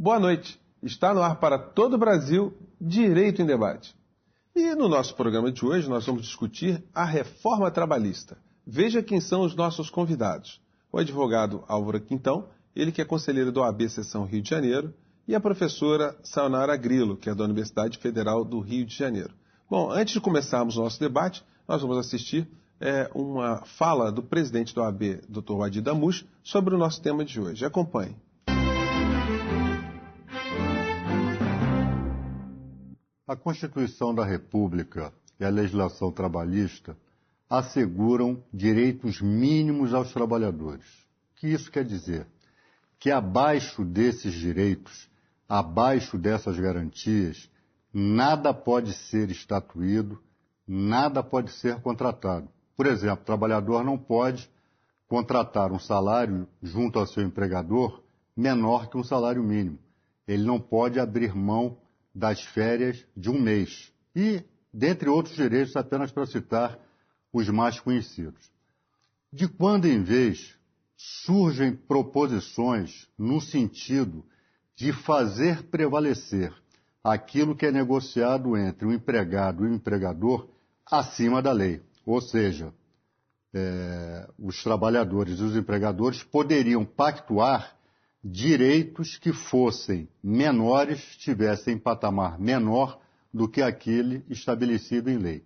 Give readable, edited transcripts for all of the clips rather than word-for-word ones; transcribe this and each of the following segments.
Boa noite. Está no ar para todo o Brasil, Direito em Debate. E no nosso programa de hoje nós vamos discutir a reforma trabalhista. Veja quem são os nossos convidados. O advogado Álvaro Quintão, ele que é conselheiro da OAB Seção Rio de Janeiro, e a professora Sayonara Grilo, que é da Universidade Federal do Rio de Janeiro. Bom, antes de começarmos o nosso debate, nós vamos assistir uma fala do presidente da OAB, Dr. Wadi Damush, sobre o nosso tema de hoje. Acompanhe. A Constituição da República e a legislação trabalhista asseguram direitos mínimos aos trabalhadores. O que isso quer dizer? Que abaixo desses direitos, abaixo dessas garantias, nada pode ser estatuído, nada pode ser contratado. Por exemplo, o trabalhador não pode contratar um salário junto ao seu empregador menor que um salário mínimo. Ele não pode abrir mão das férias de um mês. E, dentre outros direitos, apenas para citar os mais conhecidos. De quando em vez surgem proposições no sentido de fazer prevalecer aquilo que é negociado entre o empregado e o empregador acima da lei. Ou seja, os trabalhadores e os empregadores poderiam pactuar direitos que fossem menores, tivessem patamar menor do que aquele estabelecido em lei.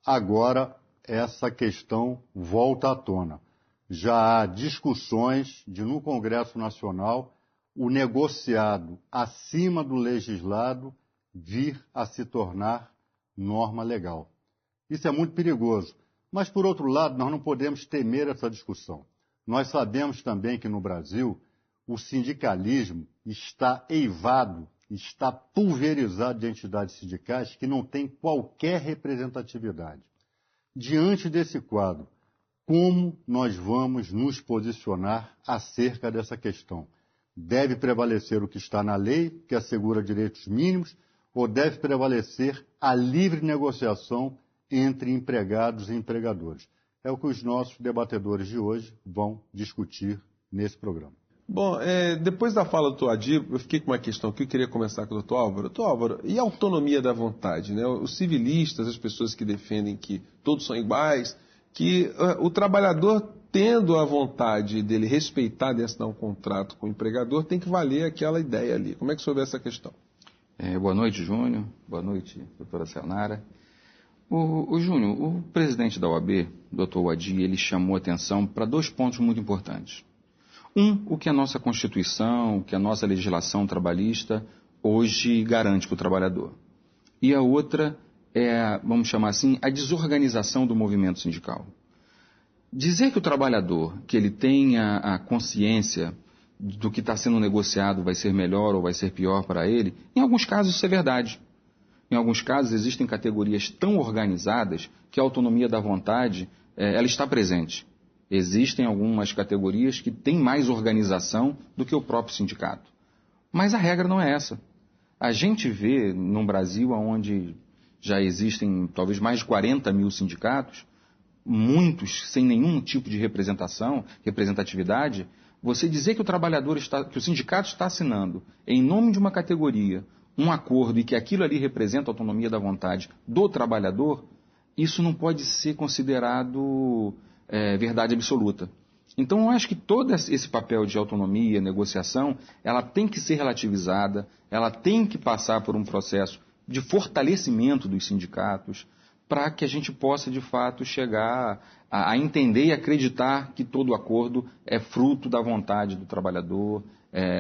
Agora, essa questão volta à tona. Já há discussões de, no Congresso Nacional, o negociado acima do legislado vir a se tornar norma legal. Isso é muito perigoso. Mas, por outro lado, nós não podemos temer essa discussão. Nós sabemos também que no Brasil o sindicalismo está eivado, está pulverizado de entidades sindicais que não têm qualquer representatividade. Diante desse quadro, como nós vamos nos posicionar acerca dessa questão? Deve prevalecer o que está na lei, que assegura direitos mínimos, ou deve prevalecer a livre negociação entre empregados e empregadores? É o que os nossos debatedores de hoje vão discutir nesse programa. Bom, depois da fala do Dr. Wadi, eu fiquei com uma questão que eu queria começar com o Dr. Álvaro. Dr. Álvaro, e a autonomia da vontade, né? Os civilistas, as pessoas que defendem que todos são iguais, que o trabalhador, tendo a vontade dele respeitar de assinar um contrato com o empregador, tem que valer aquela ideia ali. Como é que o senhor vê essa questão? Boa noite, Júnior. Boa noite, doutora Sayonara. O Júnior, o presidente da OAB, Dr. Wadi, ele chamou atenção para dois pontos muito importantes. O que a nossa Constituição, o que a nossa legislação trabalhista hoje garante para o trabalhador. E a outra é, vamos chamar assim, a desorganização do movimento sindical. Dizer que o trabalhador, que ele tenha a consciência do que está sendo negociado vai ser melhor ou vai ser pior para ele, em alguns casos isso é verdade. Em alguns casos existem categorias tão organizadas que a autonomia da vontade ela está presente. Existem algumas categorias que têm mais organização do que o próprio sindicato. Mas a regra não é essa. A gente vê num Brasil onde já existem talvez mais de 40 mil sindicatos, muitos sem nenhum tipo de representatividade, você dizer que que o sindicato está assinando em nome de uma categoria um acordo e que aquilo ali representa a autonomia da vontade do trabalhador, isso não pode ser considerado verdade absoluta. Então, eu acho que todo esse papel de autonomia, negociação, ela tem que ser relativizada, ela tem que passar por um processo de fortalecimento dos sindicatos, para que a gente possa, de fato, chegar a entender e acreditar que todo acordo é fruto da vontade do trabalhador,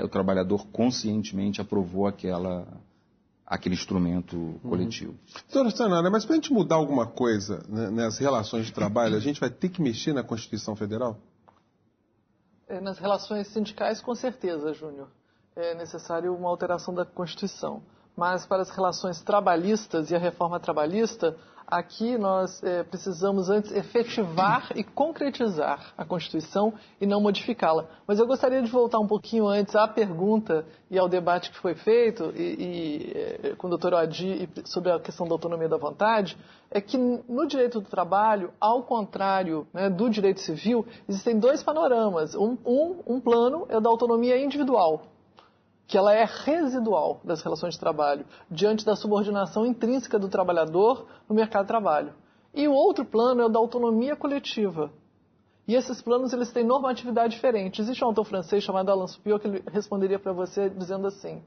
o trabalhador conscientemente aprovou aquele instrumento coletivo. Doutora Sayonara, mas para a gente mudar alguma coisa, né, nas relações de trabalho, a gente vai ter que mexer na Constituição Federal? Nas relações sindicais, com certeza, Júnior. É necessário uma alteração da Constituição. Mas para as relações trabalhistas e a reforma trabalhista, aqui nós precisamos antes efetivar e concretizar a Constituição e não modificá-la. Mas eu gostaria de voltar um pouquinho antes à pergunta e ao debate que foi feito com o Dr. Wadi sobre a questão da autonomia da vontade, é que no direito do trabalho, ao contrário, né, do direito civil, existem dois panoramas. Um plano é o da autonomia individual, que ela é residual das relações de trabalho, diante da subordinação intrínseca do trabalhador no mercado de trabalho. E o outro plano é o da autonomia coletiva. E esses planos eles têm normatividade diferente. Existe um autor francês chamado Alain Suppiot que ele responderia para você dizendo assim,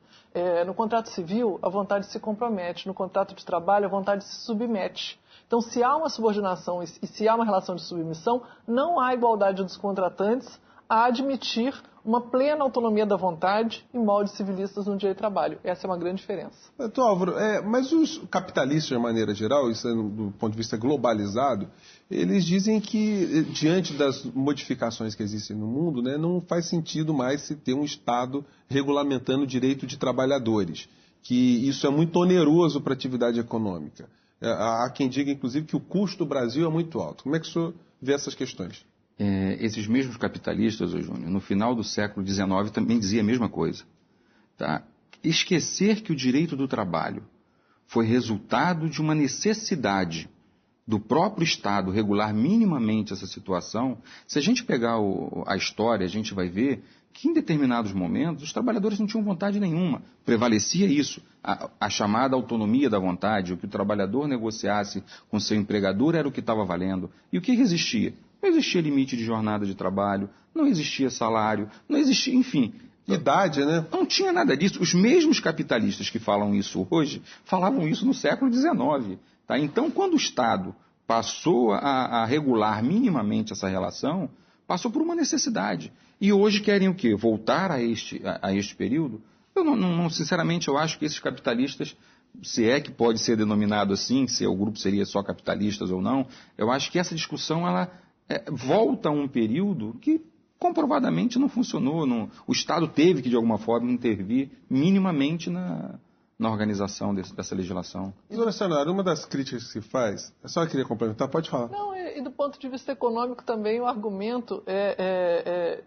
no contrato civil a vontade se compromete, no contrato de trabalho a vontade se submete. Então, se há uma subordinação e se há uma relação de submissão, não há igualdade dos contratantes a admitir uma plena autonomia da vontade em moldes civilistas no direito do trabalho. Essa é uma grande diferença. Doutor Álvaro, mas os capitalistas, de maneira geral, isso é do ponto de vista globalizado, eles dizem que, diante das modificações que existem no mundo, né, não faz sentido mais se ter um Estado regulamentando o direito de trabalhadores, que isso é muito oneroso para a atividade econômica. Há quem diga, inclusive, que o custo do Brasil é muito alto. Como é que o senhor vê essas questões? Esses mesmos capitalistas, Júnior, no final do século XIX também dizia a mesma coisa. Tá? Esquecer que o direito do trabalho foi resultado de uma necessidade do próprio Estado regular minimamente essa situação, se a gente pegar a história, a gente vai ver que em determinados momentos os trabalhadores não tinham vontade nenhuma. Prevalecia isso, a chamada autonomia da vontade, o que o trabalhador negociasse com seu empregador era o que estava valendo. E o que existia? Não existia limite de jornada de trabalho, não existia salário, não existia, enfim. Idade, né? Não tinha nada disso. Os mesmos capitalistas que falam isso hoje, falavam isso no século XIX. Tá? Então, quando o Estado passou a regular minimamente essa relação, passou por uma necessidade. E hoje querem o quê? Voltar a este período? Eu sinceramente, eu acho que esses capitalistas, se é que pode ser denominado assim, se o grupo seria só capitalistas ou não, eu acho que essa discussão, ela volta a um período que comprovadamente não funcionou. O Estado teve que, de alguma forma, intervir minimamente na organização dessa legislação. Doutora Sayonara, uma das críticas que se faz, a senhora queria complementar, pode falar. Não, e do ponto de vista econômico também o argumento é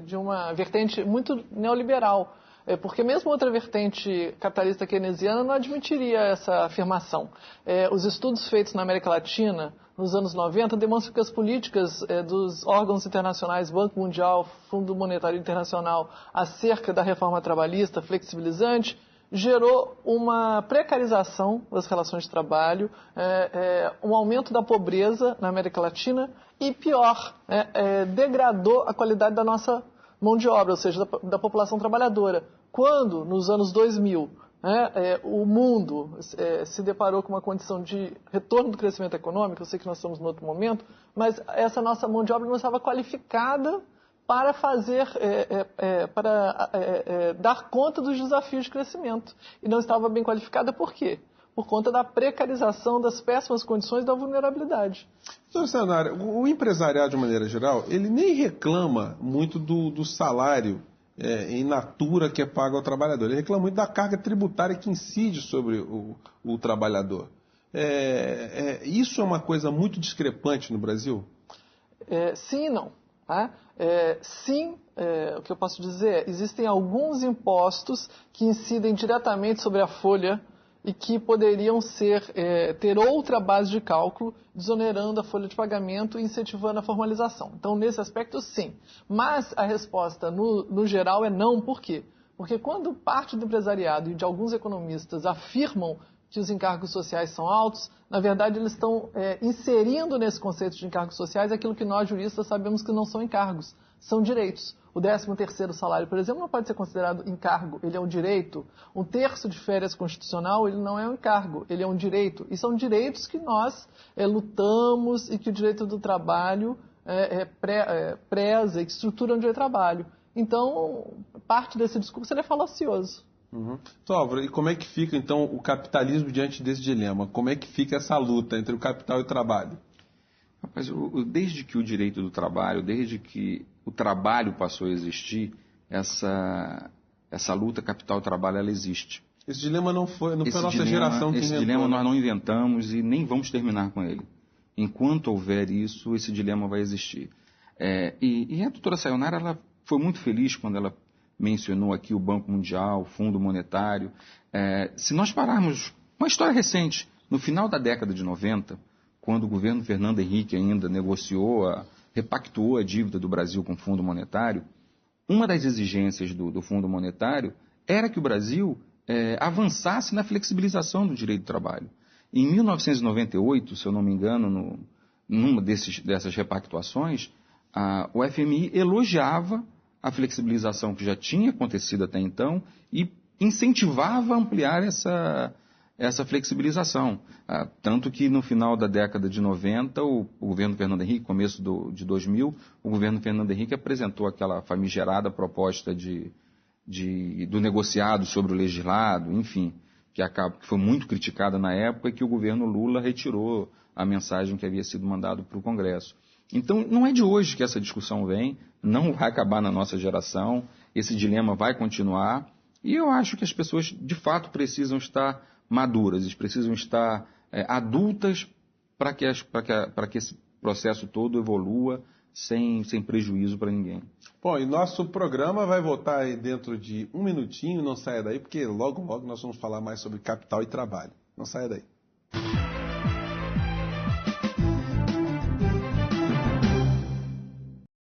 de uma vertente muito neoliberal. Porque mesmo outra vertente capitalista keynesiana não admitiria essa afirmação. Os estudos feitos na América Latina nos anos 90 demonstram que as políticas dos órgãos internacionais, Banco Mundial, Fundo Monetário Internacional, acerca da reforma trabalhista flexibilizante, gerou uma precarização das relações de trabalho, um aumento da pobreza na América Latina e, pior, degradou a qualidade da nossa mão de obra, ou seja, da população trabalhadora. Quando, nos anos 2000, o mundo se deparou com uma condição de retorno do crescimento econômico, eu sei que nós estamos em outro momento, mas essa nossa mão de obra não estava qualificada para dar conta dos desafios de crescimento. E não estava bem qualificada por quê? Por conta da precarização, das péssimas condições, da vulnerabilidade. Doutor Sayonara, o empresariado, de maneira geral, ele nem reclama muito do salário em natura que é pago ao trabalhador. Ele reclama muito da carga tributária que incide sobre o trabalhador. Isso é uma coisa muito discrepante no Brasil? Sim e não. Sim, o que eu posso dizer existem alguns impostos que incidem diretamente sobre a folha e que poderiam ter outra base de cálculo, desonerando a folha de pagamento e incentivando a formalização. Então, nesse aspecto, sim. Mas a resposta, no geral, é não. Por quê? Porque quando parte do empresariado e de alguns economistas afirmam que os encargos sociais são altos, na verdade, eles estão inserindo nesse conceito de encargos sociais aquilo que nós, juristas, sabemos que não são encargos, são direitos. O 13º salário, por exemplo, não pode ser considerado encargo, ele é um direito. Um terço de férias constitucional, ele não é um encargo, ele é um direito. E são direitos que nós lutamos e que o direito do trabalho preza e que estrutura o direito do trabalho. Então, parte desse discurso ele é falacioso. Uhum. Então, Álvaro, e como é que fica, então, o capitalismo diante desse dilema? Como é que fica essa luta entre o capital e o trabalho? Rapaz, desde que o direito do trabalho, desde que o trabalho passou a existir, essa luta capital-trabalho, ela existe. Esse dilema não foi a nossa geração que inventou. Esse dilema nós não inventamos e nem vamos terminar com ele. Enquanto houver isso, esse dilema vai existir. E a doutora Sayonara, ela foi muito feliz quando ela mencionou aqui o Banco Mundial, o Fundo Monetário. Se nós pararmos uma história recente, no final da década de 90, quando o governo Fernando Henrique ainda repactuou a dívida do Brasil com o Fundo Monetário, uma das exigências do Fundo Monetário era que o Brasil avançasse na flexibilização do direito do trabalho. Em 1998, se eu não me engano, numa dessas repactuações, o FMI elogiava a flexibilização que já tinha acontecido até então e incentivava a ampliar essa flexibilização. Tanto que no final da década de 90, o governo Fernando Henrique, começo de 2000, o governo Fernando Henrique apresentou aquela famigerada proposta do negociado sobre o legislado, enfim, que foi muito criticada na época e que o governo Lula retirou a mensagem que havia sido mandada para o Congresso. Então, não é de hoje que essa discussão vem, não vai acabar na nossa geração, esse dilema vai continuar, e eu acho que as pessoas, de fato, precisam estar maduras, eles precisam estar adultas para que esse processo todo evolua sem prejuízo para ninguém. Bom, e nosso programa vai voltar aí dentro de um minutinho, não saia daí, porque logo nós vamos falar mais sobre capital e trabalho. Não saia daí.